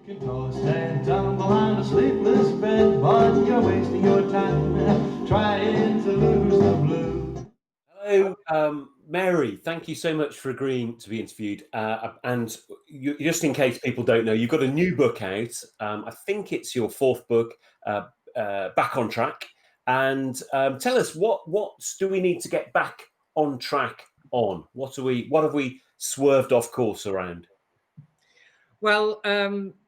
can toss and tumble on a sleepless bed, but you're wasting your time trying to lose the blue. Hello, Mary. Thank you so much for agreeing to be interviewed. And just in case people don't know, you've got a new book out. I think it's your fourth book, Back on Track. And tell us what do we need to get back on track on? What have we swerved off course around? Well,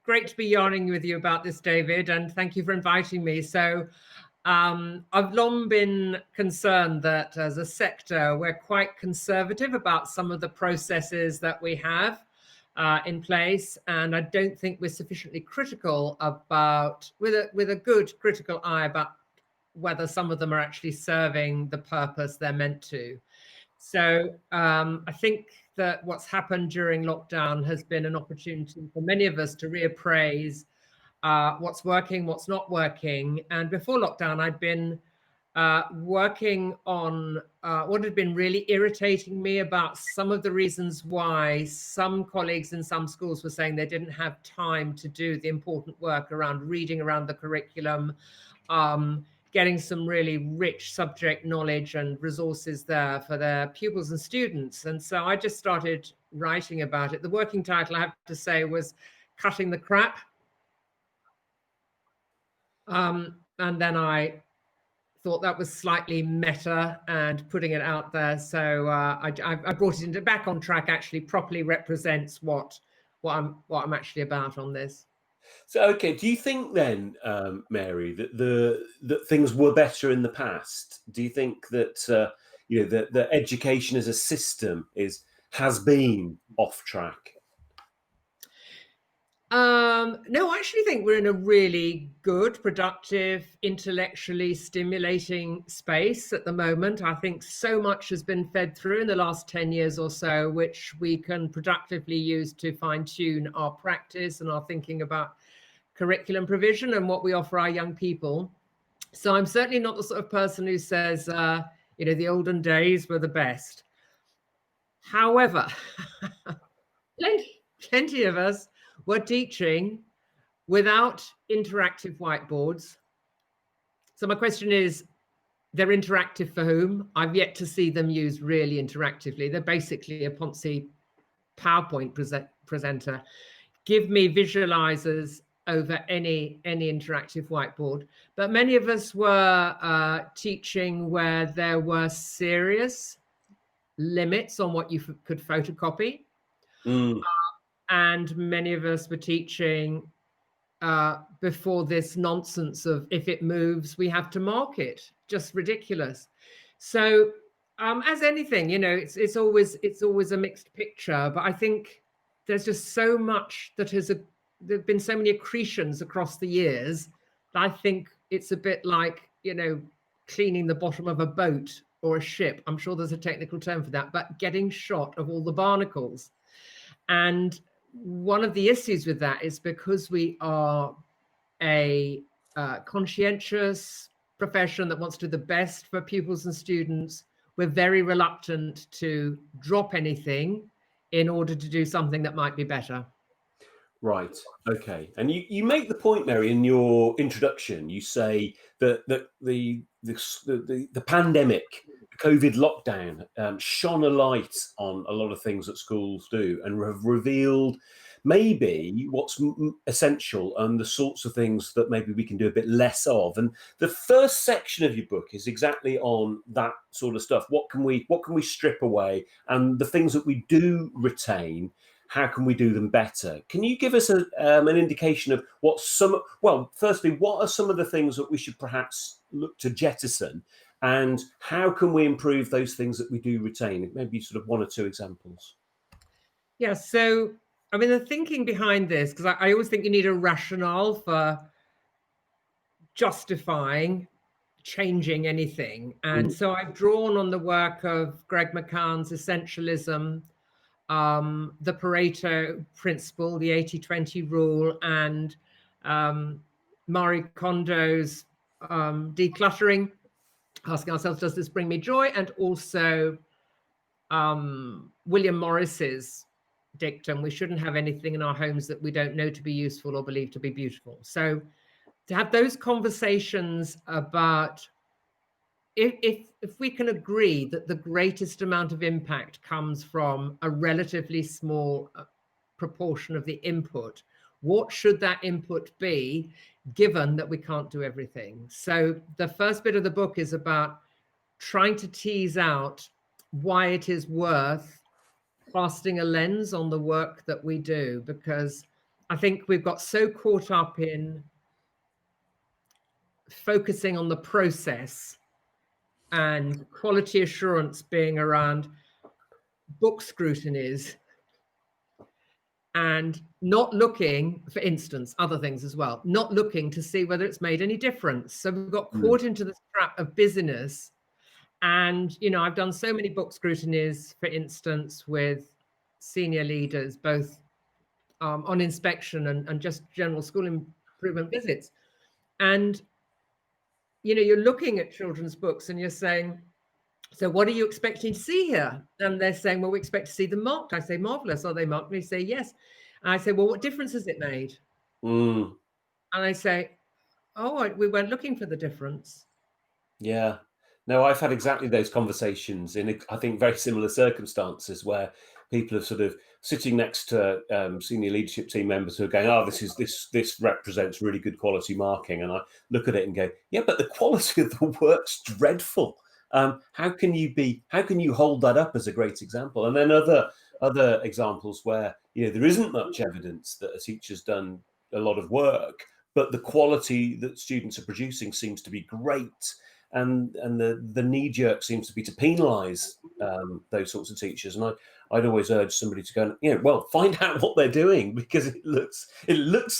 great to be yarning with you about this, David, and thank you for inviting me. So I've long been concerned that as a sector, we're quite conservative about some of the processes that we have in place. And I don't think we're sufficiently critical about, with a good critical eye about whether some of them are actually serving the purpose they're meant to. So I think that what's happened during lockdown has been an opportunity for many of us to reappraise what's working, what's not working. And before lockdown, I'd been working on what had been really irritating me about some of the reasons why some colleagues in some schools were saying they didn't have time to do the important work around reading around the curriculum, getting some really rich subject knowledge and resources there for their pupils and students. And so I just started writing about it. The working title, I have to say, was Cutting the Crap. And then I thought that was slightly meta and putting it out there. So I brought it into Back on Track actually properly represents what I'm actually about on this. So, okay, do you think then, Mary, that that things were better in the past? Do you think that that education as a system has been off track? No, I actually think we're in a really good, productive, intellectually stimulating space at the moment. I think so much has been fed through in the last 10 years or so, which we can productively use to fine tune our practice and our thinking about curriculum provision and what we offer our young people. So I'm certainly not the sort of person who says, the olden days were the best. However, plenty of us were teaching without interactive whiteboards. So my question is, they're interactive for whom? I've yet to see them used really interactively. They're basically a Ponzi PowerPoint presenter. Give me visualizers over any interactive whiteboard. But many of us were teaching where there were serious limits on what you could photocopy. And many of us were teaching before this nonsense of if it moves, we have to mark it. Just ridiculous. So as anything, it's always a mixed picture. But I think there's just so much that there've been so many accretions across the years that I think it's a bit like, cleaning the bottom of a boat or a ship. I'm sure there's a technical term for that, but getting shot of all the barnacles. And one of the issues with that is because we are a conscientious profession that wants to do the best for pupils and students, we're very reluctant to drop anything in order to do something that might be better. Right. Okay. And you make the point, Mary, in your introduction. You say that the pandemic, the COVID lockdown, shone a light on a lot of things that schools do and have revealed maybe what's essential and the sorts of things that maybe we can do a bit less of. And the first section of your book is exactly on that sort of stuff. What can we strip away, and the things that we do retain, how can we do them better? Can you give us an indication of firstly, what are some of the things that we should perhaps look to jettison, and how can we improve those things that we do retain? Maybe sort of one or two examples. Yeah, so, the thinking behind this, because I always think you need a rationale for justifying changing anything. And so I've drawn on the work of Greg McCann's Essentialism, the Pareto principle, the 80-20 rule, and Marie Kondo's decluttering, asking ourselves, does this bring me joy? And also William Morris's dictum, we shouldn't have anything in our homes that we don't know to be useful or believe to be beautiful. So to have those conversations about if we can agree that the greatest amount of impact comes from a relatively small proportion of the input, what should that input be, given that we can't do everything? So the first bit of the book is about trying to tease out why it is worth casting a lens on the work that we do, because I think we've got so caught up in focusing on the process and quality assurance being around book scrutinies and not looking, for instance, other things as well, not looking to see whether it's made any difference. So we've got caught into this trap of busyness. And, you know, I've done so many book scrutinies, for instance, with senior leaders, both on inspection and just general school improvement visits. And, you know, you're looking at children's books and you're saying, so what are you expecting to see here? And they're saying, well, we expect to see them marked. I say, marvelous. Are they marked? And they say, yes. And I say, well, what difference has it made? And I say, oh, we weren't looking for the difference. Yeah. No, I've had exactly those conversations in, I think, very similar circumstances where people are sort of sitting next to senior leadership team members who are going, oh, this represents really good quality marking. And I look at it and go, yeah, but the quality of the work's dreadful. How can you hold that up as a great example? And then other examples where, you know, there isn't much evidence that a teacher's done a lot of work, but the quality that students are producing seems to be great. And the knee jerk seems to be to penalise those sorts of teachers. And I'd always urge somebody to go, you know, well, find out what they're doing, because it looks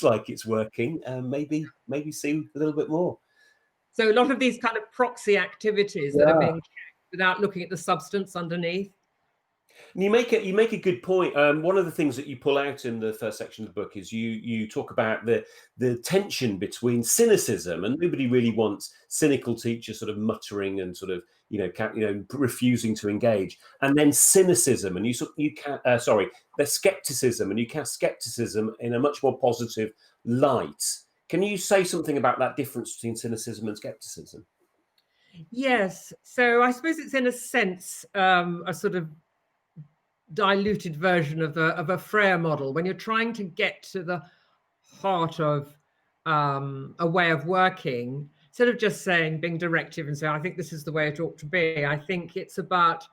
like it's working, and maybe see a little bit more. So a lot of these kind of proxy activities that are being checked without looking at the substance underneath. And you make a good point. One of the things that you pull out in the first section of the book is you talk about the tension between cynicism, and nobody really wants cynical teachers sort of muttering and sort of refusing to engage, and then cynicism, and the skepticism, and you cast skepticism in a much more positive light. Can you say something about that difference between cynicism and skepticism? Yes. So I suppose it's in a sense a sort of diluted version of a Freire model. When you're trying to get to the heart of a way of working, instead of just being directive and saying, I think this is the way it ought to be, I think it's about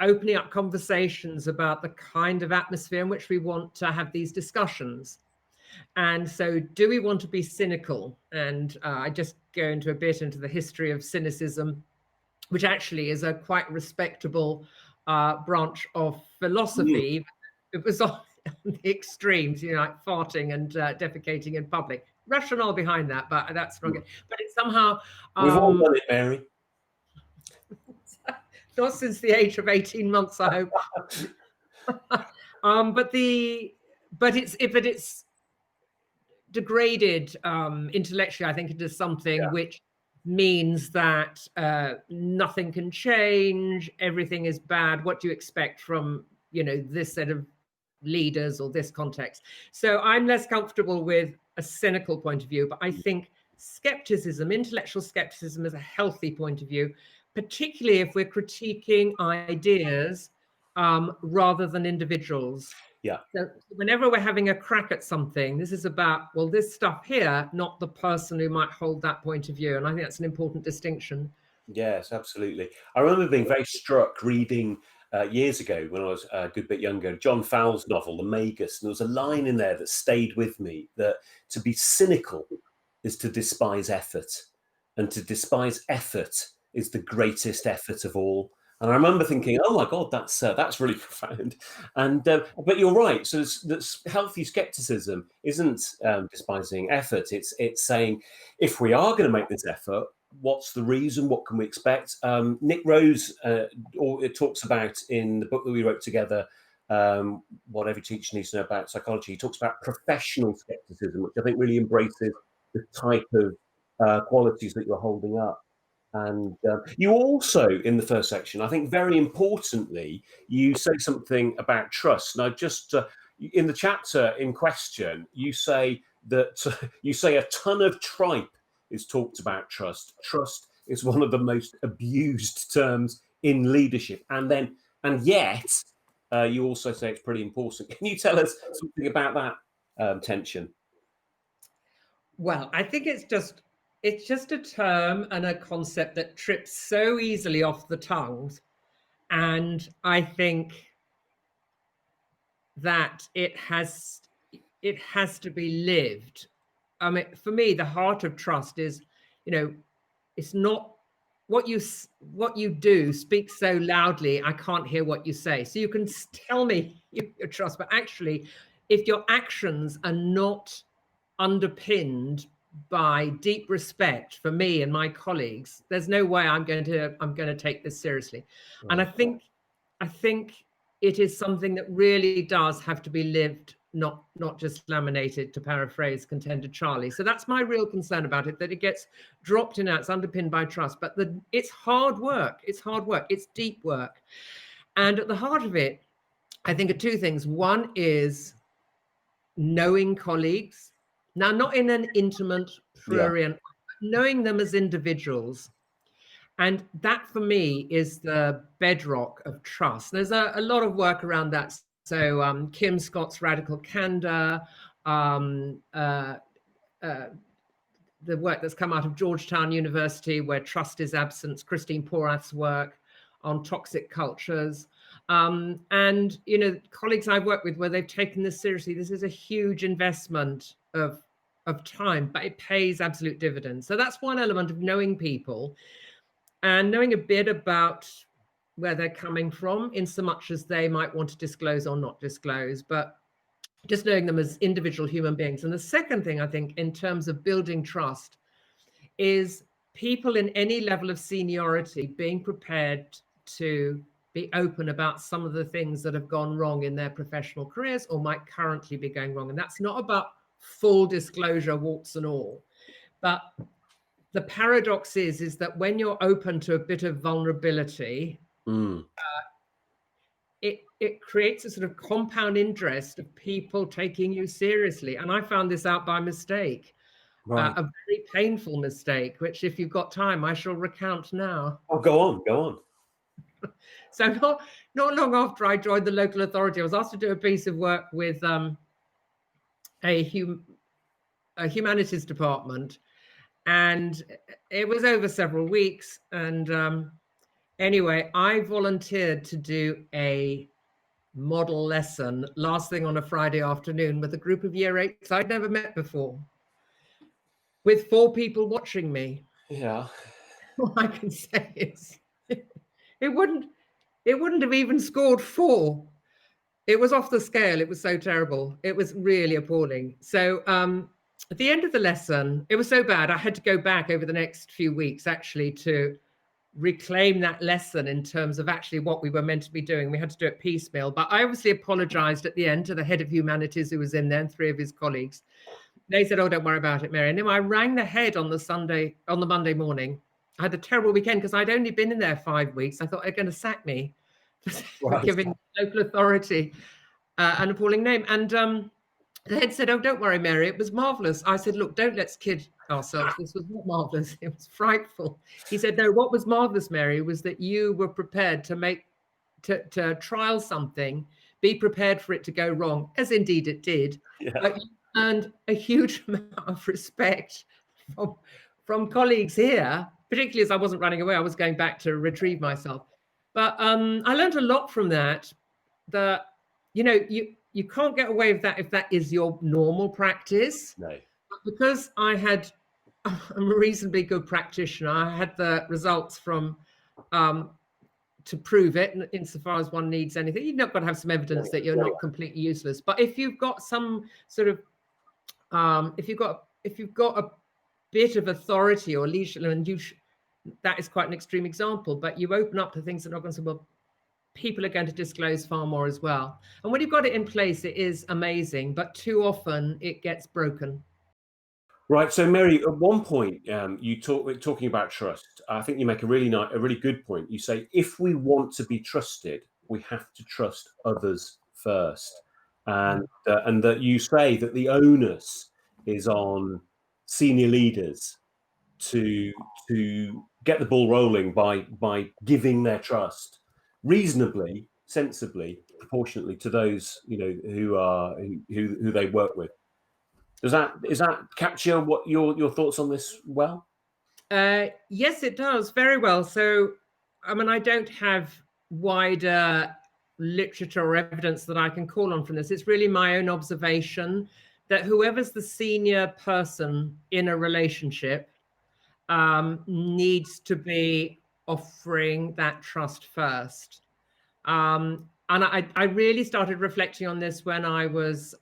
opening up conversations about the kind of atmosphere in which we want to have these discussions. And so do we want to be cynical? And I just go into a bit into the history of cynicism, which actually is a quite respectable branch of philosophy. It was on the extremes, you know, like farting and defecating in public. Rationale behind that, but that's not good. But it's somehow... We've all done it, Mary. Not since the age of 18 months, I hope. But it's degraded intellectually, I think, into something which means that nothing can change, everything is bad. What do you expect from, you know, this set of leaders or this context? So I'm less comfortable with a cynical point of view, but I think skepticism, intellectual skepticism, is a healthy point of view, particularly if we're critiquing ideas rather than individuals. Yeah. So whenever we're having a crack at something, this is about, well, this stuff here, not the person who might hold that point of view. And I think that's an important distinction. Yes, absolutely. I remember being very struck reading years ago, when I was a good bit younger, John Fowles' novel, The Magus. And there was a line in there that stayed with me, that to be cynical is to despise effort, and to despise effort is the greatest effort of all. And I remember thinking, oh my God, that's really profound. And but you're right. So that's healthy skepticism isn't despising effort. It's saying, if we are going to make this effort, what's the reason? What can we expect? Nick Rose, it talks about in the book that we wrote together, what every teacher needs to know about psychology. He talks about professional skepticism, which I think really embraces the type of qualities that you're holding up. And you also, in the first section, I think very importantly, you say something about trust. Now, just in the chapter in question, you say that you say a ton of tripe is talked about trust. Trust is one of the most abused terms in leadership, and yet you also say it's pretty important. Can you tell us something about that tension? Well, I think it's just a term and a concept that trips so easily off the tongues, and I think that it has to be lived. I mean, for me, the heart of trust is, it's not what you do speaks so loudly I can't hear what you say. So you can tell me your trust, but actually, if your actions are not underpinned by deep respect for me and my colleagues, there's no way I'm going to take this seriously. And I think it is something that really does have to be lived, not just laminated, to paraphrase Contender Charlie. So that's my real concern about it, that it gets dropped in out, it's underpinned by trust, but it's hard work. It's deep work. And at the heart of it, I think, are two things. One is knowing colleagues. Now, not in an intimate, prurient, knowing them as individuals. And that, for me, is the bedrock of trust. There's a lot of work around that. So Kim Scott's Radical Candor, the work that's come out of Georgetown University, where trust is absent, Christine Porath's work on toxic cultures. And, colleagues I've worked with where they've taken this seriously, this is a huge investment of time, but it pays absolute dividends. So that's one element of knowing people and knowing a bit about where they're coming from, in so much as they might want to disclose or not disclose, but just knowing them as individual human beings. And the second thing, I think, in terms of building trust, is people in any level of seniority being prepared to be open about some of the things that have gone wrong in their professional careers or might currently be going wrong. And that's not about full disclosure, warts and all. But the paradox is that when you're open to a bit of vulnerability, it creates a sort of compound interest of people taking you seriously. And I found this out by mistake. Right. A very painful mistake, which, if you've got time, I shall recount now. Oh, go on. So not long after I joined the local authority, I was asked to do a piece of work with a humanities department, and it was over several weeks. And anyway, I volunteered to do a model lesson last thing on a Friday afternoon with a group of year 8s I'd never met before, with 4 people watching me. Yeah. All I can say is it wouldn't have even scored 4. It was off the scale. It was so terrible. It was really appalling. So at the end of the lesson, it was so bad, I had to go back over the next few weeks actually to reclaim that lesson in terms of actually what we were meant to be doing. We had to do it piecemeal. But I obviously apologized at the end to the head of humanities who was in there and 3 of his colleagues. They said, "Oh, don't worry about it, Mary." And then I rang the head on the Monday morning. I had a terrible weekend because I'd only been in there 5 weeks. I thought they're going to sack me for giving local authority an appalling name. And the head said, "Oh, don't worry, Mary, it was marvelous." I said, "Look, don't let's kid ourselves. This was not marvelous. It was frightful." He said, "No, what was marvelous, Mary, was that you were prepared to trial something, be prepared for it to go wrong, as indeed it did. Yeah. But you earned a huge amount of respect from colleagues here, particularly as I wasn't running away. I was going back to retrieve myself. But I learned a lot from that, that, you can't get away with that if that is your normal practice. No. But because I'm a reasonably good practitioner, I had the results from to prove it, insofar as one needs anything. You've not got to have some evidence that you're not completely useless. But if you've got some sort of if you've got a bit of authority or leadership, and that is quite an extreme example, but you open up to things that are not going to say, well, people are going to disclose far more as well. And when you've got it in place, it is amazing, but too often it gets broken. Right. So, Mary, at one point, talking about trust. I think you make a really good point. You say if we want to be trusted, we have to trust others first, and that you say that the onus is on senior leaders to get the ball rolling by giving their trust reasonably, sensibly, proportionately to those who they work with. Does that capture what your thoughts on this well? Yes, it does very well. So, I mean, I don't have wider literature or evidence that I can call on from this. It's really my own observation that whoever's the senior person in a relationship needs to be offering that trust first. And I really started reflecting on this when I was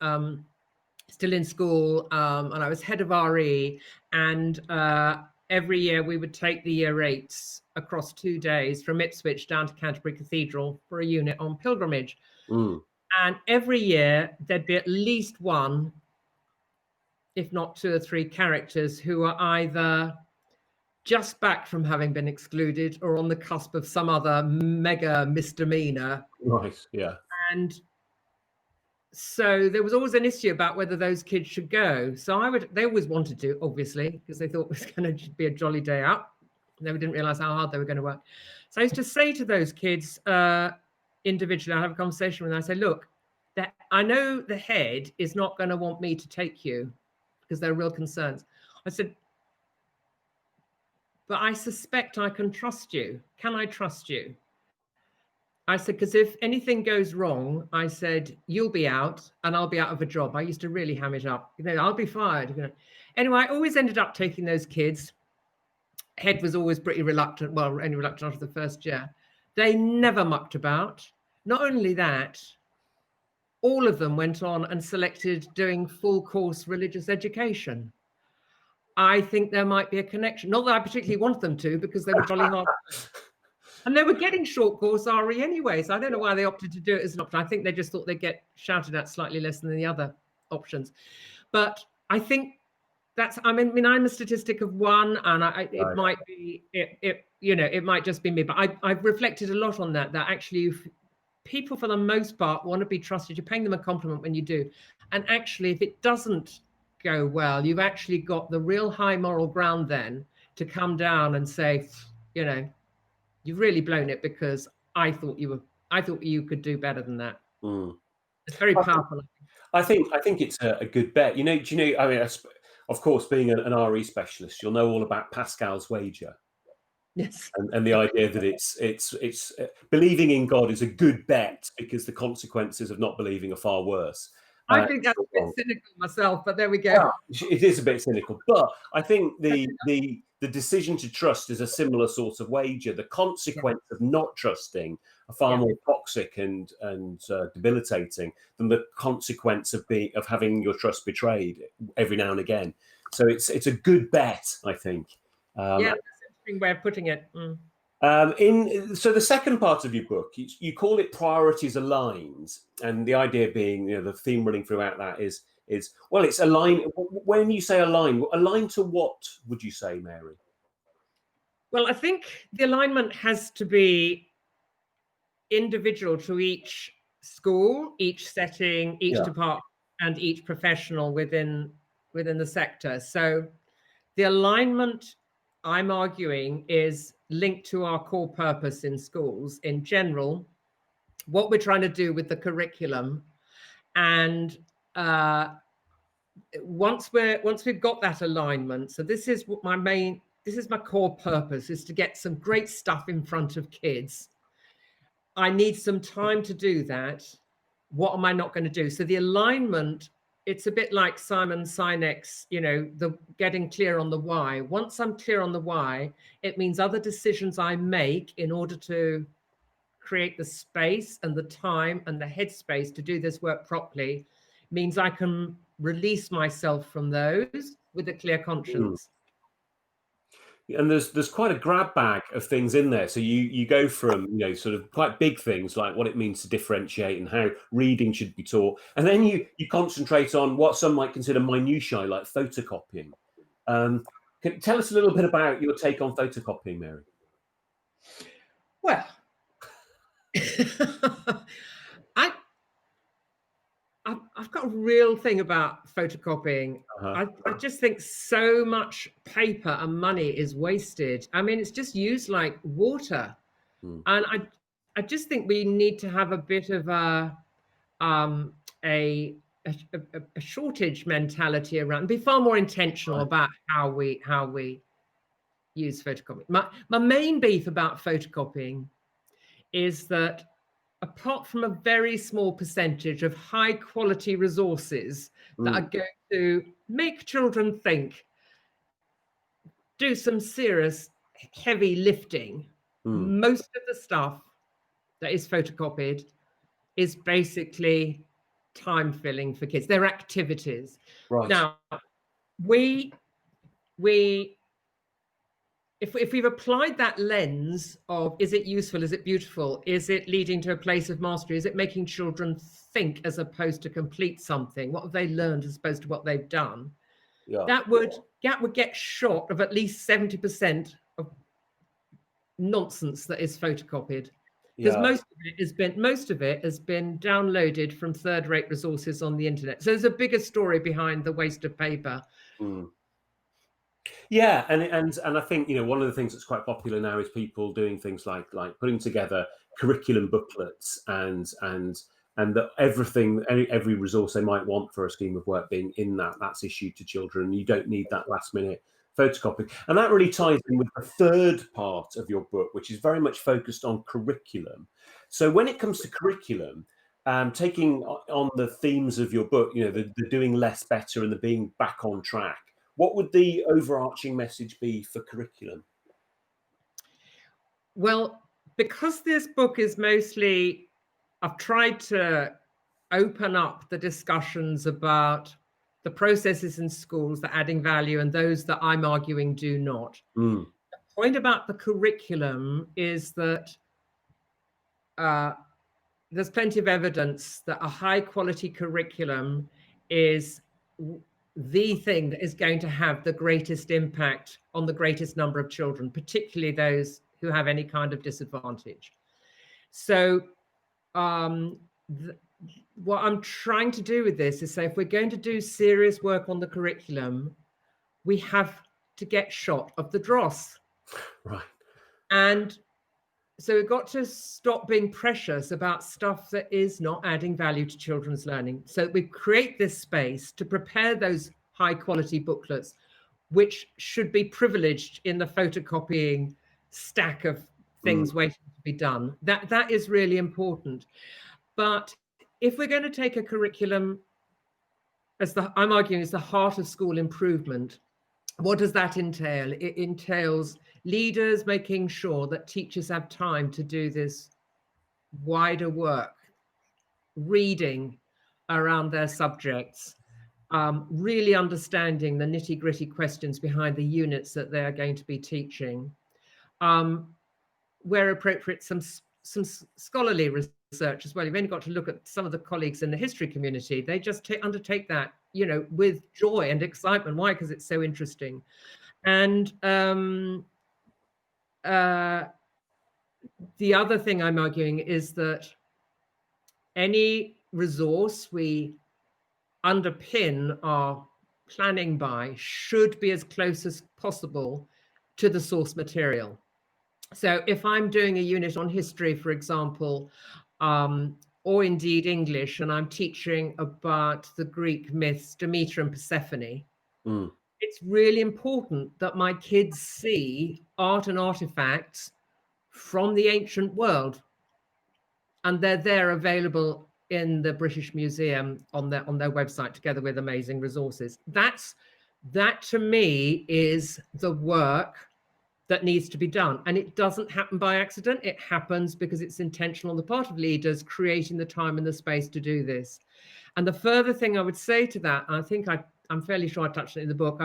still in school, and I was head of RE, and every year we would take the year 8s across 2 days from Ipswich down to Canterbury Cathedral for a unit on pilgrimage. And every year there'd be at least one, if not 2 or 3 characters who are either just back from having been excluded or on the cusp of some other mega misdemeanor. Right. Yeah. And so there was always an issue about whether those kids should go. So they always wanted to, obviously, because they thought it was going to be a jolly day out. They didn't realize how hard they were going to work. So I used to say to those kids individually, I have a conversation with them. I say, look, I know the head is not going to want me to take you because there are real concerns. I said, but I suspect I can trust you. Can I trust you? I said, because if anything goes wrong, I said, you'll be out and I'll be out of a job. I used to really ham it up. I'll be fired. Anyway, I always ended up taking those kids. Head was always pretty reluctant. Well, only reluctant after the first year. They never mucked about. Not only that, all of them went on and selected doing full course religious education. I think there might be a connection. Not that I particularly wanted them to, because they were jolly hard. And they were getting short course RE anyway, so I don't know why they opted to do it as an option. I think they just thought they'd get shouted at slightly less than the other options. But I think that's, I mean, I'm a statistic of 1, and it might be, it might just be me, but I've reflected a lot on that actually people for the most part want to be trusted. You're paying them a compliment when you do. And actually, if it doesn't go well, you've actually got the real high moral ground then to come down and say, you've really blown it because I thought you could do better than that. It's very powerful. I think it's a good bet. Do you know? I mean, of course, being an RE specialist, you'll know all about Pascal's wager. Yes. And the idea that it's believing in God is a good bet because the consequences of not believing are far worse. I think that's a bit cynical myself, but there we go. It is a bit cynical, but I think the decision to trust is a similar sort of wager. The consequence of not trusting are far more toxic and debilitating than the consequence of having your trust betrayed every now and again. So it's a good bet, I think. That's an interesting way of putting it. So the second part of your book, you call it priorities aligned, and the idea being, the theme running throughout that is well, it's aligned. When you say aligned to what would you say, Mary? Well, I think the alignment has to be individual to each school, each setting, each department, and each professional within the sector. So the alignment, I'm arguing, is linked to our core purpose in schools in general, what we're trying to do with the curriculum. And once we've got that alignment, so this is my core purpose, is to get some great stuff in front of kids. I need some time to do that. What am I not going to do? So the alignment, it's a bit like Simon Sinek's, the getting clear on the why. Once I'm clear on the why, it means other decisions I make in order to create the space and the time and the headspace to do this work properly means I can release myself from those with a clear conscience. And there's quite a grab bag of things in there. So you go from sort of quite big things like what it means to differentiate and how reading should be taught, and then you concentrate on what some might consider minutiae like photocopying. Tell us a little bit about your take on photocopying, Mary. Well, I've got a real thing about photocopying. I just think so much paper and money is wasted. I mean, it's just used like water. And I just think we need to have a bit of a shortage mentality around, be far more intentional about how we use photocopying. My main beef about photocopying is that apart from a very small percentage of high quality resources that are going to make children think, do some serious heavy lifting, most of the stuff that is photocopied is basically time filling for kids. They're activities. Right. Now, if we've applied that lens of, is it useful, is it beautiful, is it leading to a place of mastery, is it making children think as opposed to complete something, what have they learned as opposed to what they've done, that would get short of at least 70% of nonsense that is photocopied, because most of it has been downloaded from third-rate resources on the internet. So there's a bigger story behind the waste of paper. Yeah, and I think, you know, one of the things that's quite popular now is people doing things like putting together curriculum booklets and that every resource they might want for a scheme of work being in that's issued to children. You don't need that last minute photocopy. And that really ties in with the third part of your book, which is very much focused on curriculum. So when it comes to curriculum, taking on the themes of your book, you know, the doing less better and the being back on track, what would the overarching message be for curriculum? Well, because this book is mostly, I've tried to open up the discussions about the processes in schools that are adding value and those that I'm arguing do not. The point about the curriculum is that there's plenty of evidence that a high quality curriculum is the thing that is going to have the greatest impact on the greatest number of children, particularly those who have any kind of disadvantage. So what I'm trying to do with this is say, if we're going to do serious work on the curriculum, we have to get shot of the dross. Right. And so we've got to stop being precious about stuff that is not adding value to children's learning. So we create this space to prepare those high quality booklets, which should be privileged in the photocopying stack of things waiting to be done. That is really important. But if we're going to take a curriculum, I'm arguing, is the heart of school improvement, what does that entail? It entails leaders making sure that teachers have time to do this wider work, reading around their subjects, really understanding the nitty-gritty questions behind the units that they are going to be teaching. Where appropriate, some scholarly research as well. You've only got to look at some of the colleagues in the history community. They just undertake that, you know, with joy and excitement. Why? Because it's so interesting. And the other thing I'm arguing is that any resource we underpin our planning by should be as close as possible to the source material. So if I'm doing a unit on history, for example, or indeed English, and I'm teaching about the Greek myths, Demeter and Persephone, it's really important that my kids see art and artifacts from the ancient world. And they're there available in the British Museum on their website, together with amazing resources. That to me is the work that needs to be done. And it doesn't happen by accident. It happens because it's intentional on the part of leaders creating the time and the space to do this. And the further thing I would say to that, and I think I'm fairly sure I touched on it in the book,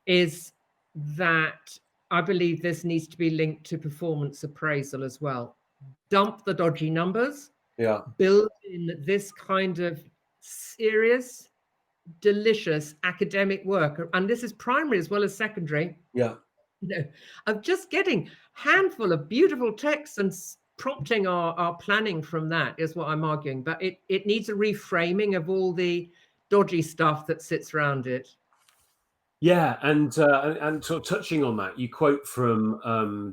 is that I believe this needs to be linked to performance appraisal as well. Dump the dodgy numbers, build in this kind of serious delicious academic work, and this is primary as well as secondary, Yeah. of just getting handful of beautiful texts and prompting our planning from that is what I'm arguing. But it needs a reframing of all the dodgy stuff that sits around it. Yeah, and sort of touching on that, you quote from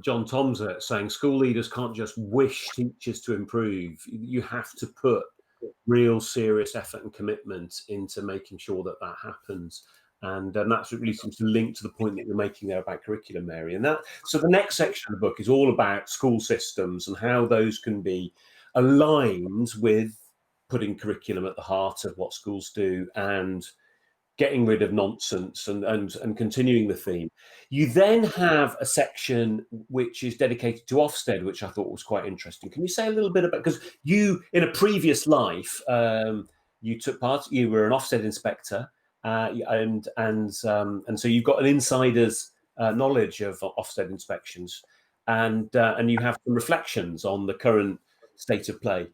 John Tomser saying school leaders can't just wish teachers to improve. You have to put real serious effort and commitment into making sure that that happens. And that's what really seems to link to the point that you're making there about curriculum, Mary. And that, so the next section of the book is all about school systems and how those can be aligned with putting curriculum at the heart of what schools do and getting rid of nonsense and continuing the theme. You then have a section which is dedicated to Ofsted, which I thought was quite interesting. Can you say a little bit about, because you, in a previous life, you took part, you were an Ofsted inspector, and so you've got an insider's knowledge of Ofsted inspections, and you have some reflections on the current state of play.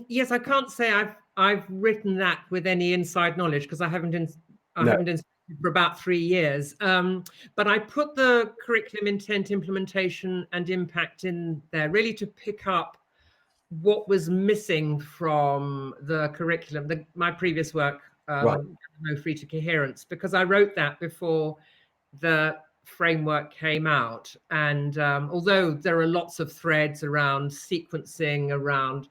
Yes, I can't say I've written that with any inside knowledge, because I haven't inspected for about 3 years. But I put the curriculum intent, implementation, and impact in there really to pick up what was missing from the curriculum, my previous work, No Free to Coherence, because I wrote that before the framework came out. And although there are lots of threads around sequencing, around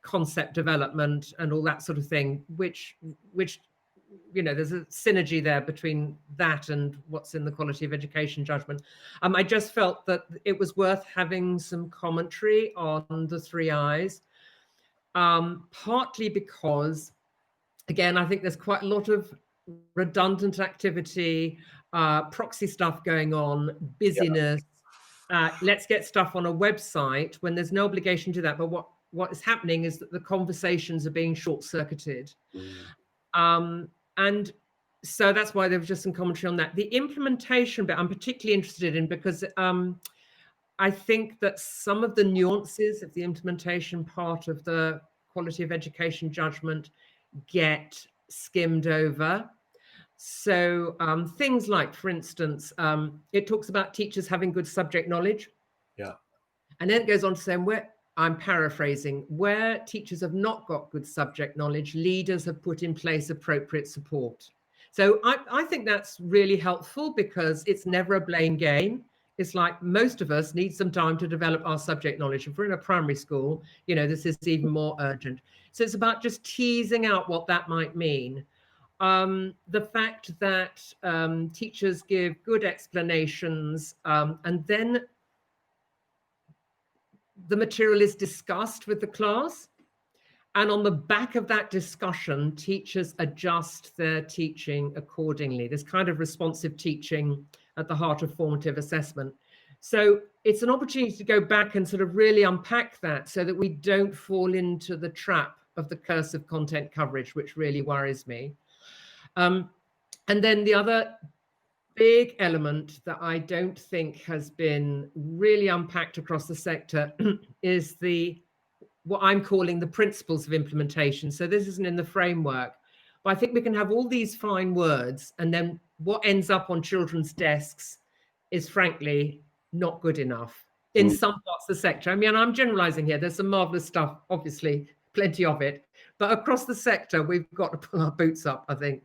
concept development and all that sort of thing, which there's a synergy there between that and what's in the quality of education judgment. I just felt that it was worth having some commentary on the 3 I's, partly because, again, I think there's quite a lot of redundant activity, proxy stuff going on, busyness. Let's get stuff on a website when there's no obligation to that. But what is happening is that the conversations are being short-circuited. And so that's why there was just some commentary on that. The implementation bit I'm particularly interested in, because I think that some of the nuances of the implementation part of the quality of education judgment get skimmed over. So things like, for instance, it talks about teachers having good subject knowledge. Yeah. And then it goes on to say, I'm paraphrasing, where teachers have not got good subject knowledge, leaders have put in place appropriate support. So I think that's really helpful, because it's never a blame game. It's like most of us need some time to develop our subject knowledge. If we're in a primary school, this is even more urgent. So it's about just teasing out what that might mean. The fact that teachers give good explanations, and then the material is discussed with the class. And on the back of that discussion, teachers adjust their teaching accordingly. This kind of responsive teaching at the heart of formative assessment. So it's an opportunity to go back and sort of really unpack that, so that we don't fall into the trap of the curse of content coverage, which really worries me. And then the other big element that I don't think has been really unpacked across the sector is what I'm calling the principles of implementation. So this isn't in the framework, but I think we can have all these fine words, and then what ends up on children's desks is frankly not good enough in some parts of the sector. I mean, I'm generalizing here. There's some marvelous stuff, obviously, plenty of it, but across the sector, we've got to pull our boots up, I think.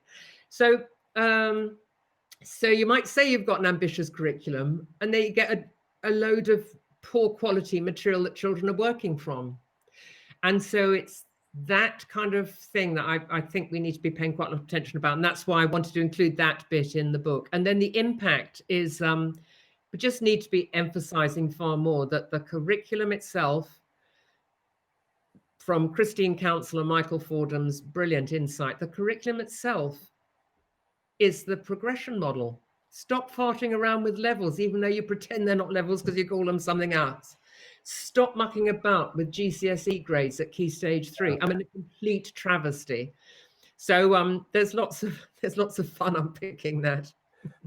So, so you might say you've got an ambitious curriculum, and then you get a load of poor quality material that children are working from. And so it's that kind of thing that I think we need to be paying quite a lot of attention about. And that's why I wanted to include that bit in the book. And then the impact is, we just need to be emphasizing far more that the curriculum itself, from Christine Counsell and Michael Fordham's brilliant insight, the curriculum itself is the progression model. Stop farting around with levels, even though you pretend they're not levels because you call them something else. Stop mucking about with GCSE grades at Key Stage 3. I mean, a complete travesty. So there's lots of fun unpicking that.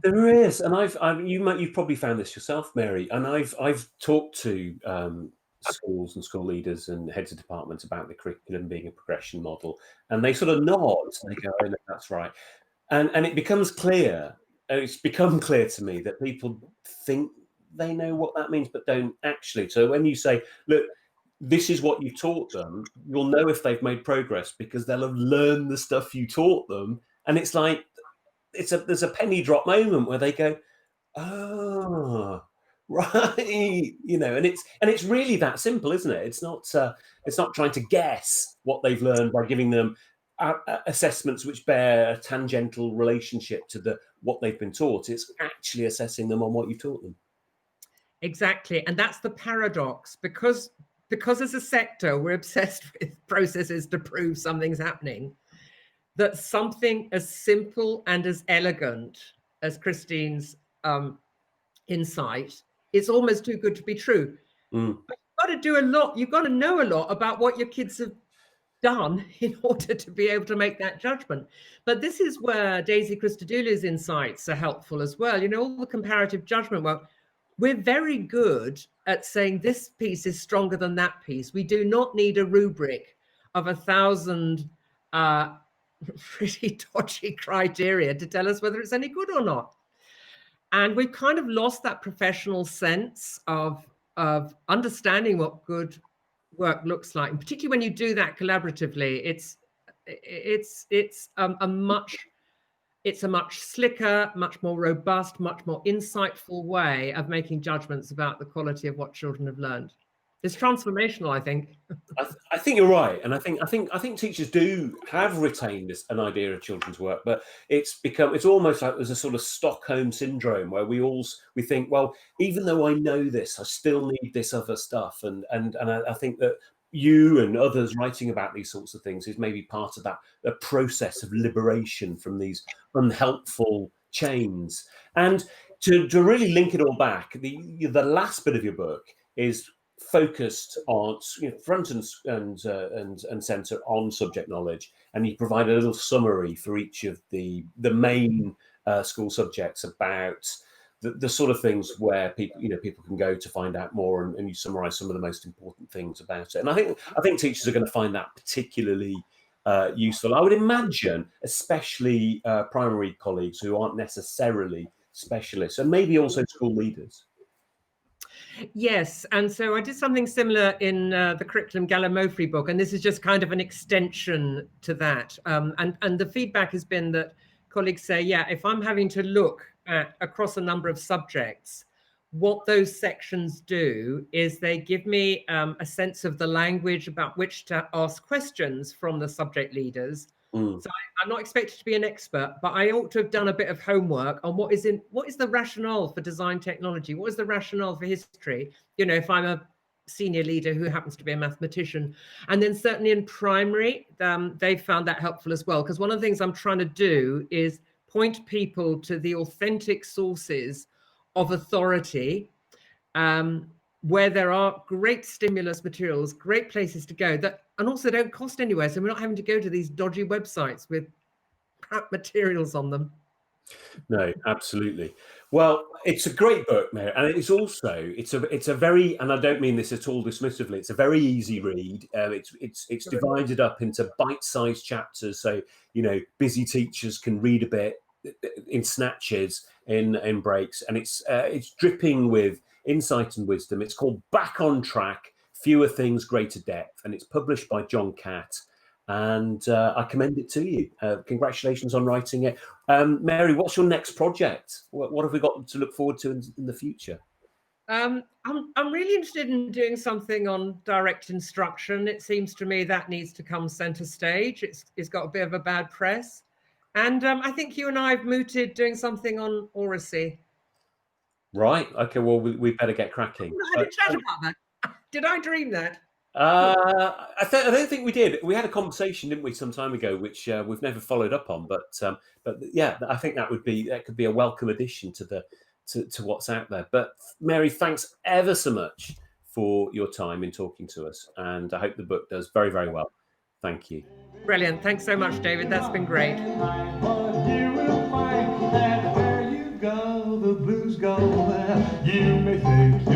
There is, and you've probably found this yourself, Mary. And I've talked to schools and school leaders and heads of departments about the curriculum being a progression model, and they sort of nod and they go, "Oh, no, that's right," and it becomes clear. It's become clear to me that people think they know what that means, but don't actually. So when you say, "Look, this is what you taught them," you'll know if they've made progress because they'll have learned the stuff you taught them, and it's like there's a penny drop moment where they go, "Oh, right," and it's really that simple, isn't it? It's not trying to guess what they've learned by giving them assessments which bear a tangential relationship to what they've been taught. It's actually assessing them on what you've taught them. Exactly, and that's the paradox, because as a sector we're obsessed with processes to prove something's happening, that something as simple and as elegant as Christine's insight is almost too good to be true. Mm. But you've got to do a lot. You've got to know a lot about what your kids have done in order to be able to make that judgment. But this is where Daisy Christodoulou's insights are helpful as well. All the comparative judgment work. We're very good at saying this piece is stronger than that piece. We do not need a rubric of 1,000 pretty dodgy criteria to tell us whether it's any good or not. And we've kind of lost that professional sense of understanding what good work looks like, and particularly when you do that collaboratively, it's a much slicker, much more robust, much more insightful way of making judgments about the quality of what children have learned. It's transformational, I think. I think you're right, and I think teachers do have retained an idea of children's work, but it's almost like there's a sort of Stockholm syndrome where we think, well, even though I know this, I still need this other stuff, and I think that you and others writing about these sorts of things is maybe part of that process of liberation from these unhelpful chains. And to really link it all back, the last bit of your book is focused on front and center on subject knowledge, and you provide a little summary for each of the main school subjects about the sort of things where people can go to find out more, and you summarize some of the most important things about it. And I think teachers are going to find that particularly useful. I would imagine, especially primary colleagues who aren't necessarily specialists, and maybe also school leaders. Yes, and so I did something similar in the Curriculum Gallimaufry book, and this is just kind of an extension to that. And the feedback has been that colleagues say, yeah, if I'm having to look at across a number of subjects, what those sections do is they give me a sense of the language about which to ask questions from the subject leaders. So I'm not expected to be an expert, but I ought to have done a bit of homework on what is the rationale for design technology? What is the rationale for history? If I'm a senior leader who happens to be a mathematician. And then certainly in primary, they found that helpful as well, because one of the things I'm trying to do is point people to the authentic sources of authority, where there are great stimulus materials, great places to go and also don't cost anywhere. So we're not having to go to these dodgy websites with crap materials on them. No, absolutely. Well, it's a great book, Mary, and it's a very, and I don't mean this at all dismissively, it's a very easy read. It's divided up into bite-sized chapters, so busy teachers can read a bit in snatches, in breaks, and it's dripping with insight and wisdom. It's called Back on Track: Fewer Things, Greater Depth, and it's published by John Catt. And I commend it to you. Congratulations on writing it. Mary, what's your next project? What have we got to look forward to in the future? I'm really interested in doing something on direct instruction. It seems to me that needs to come center stage. It's got a bit of a bad press. And I think you and I have mooted doing something on oracy. Right. Okay. Well, we better get cracking. I had a chat about that. Did I dream that? I don't think we did. We had a conversation, didn't we, some time ago, which we've never followed up on. But yeah, I think that could be a welcome addition to what's out there. But Mary, thanks ever so much for your time in talking to us, and I hope the book does very, very well. Thank you. Brilliant. Thanks so much, David. That's been great. But you will find that where you go, the blues go. You may think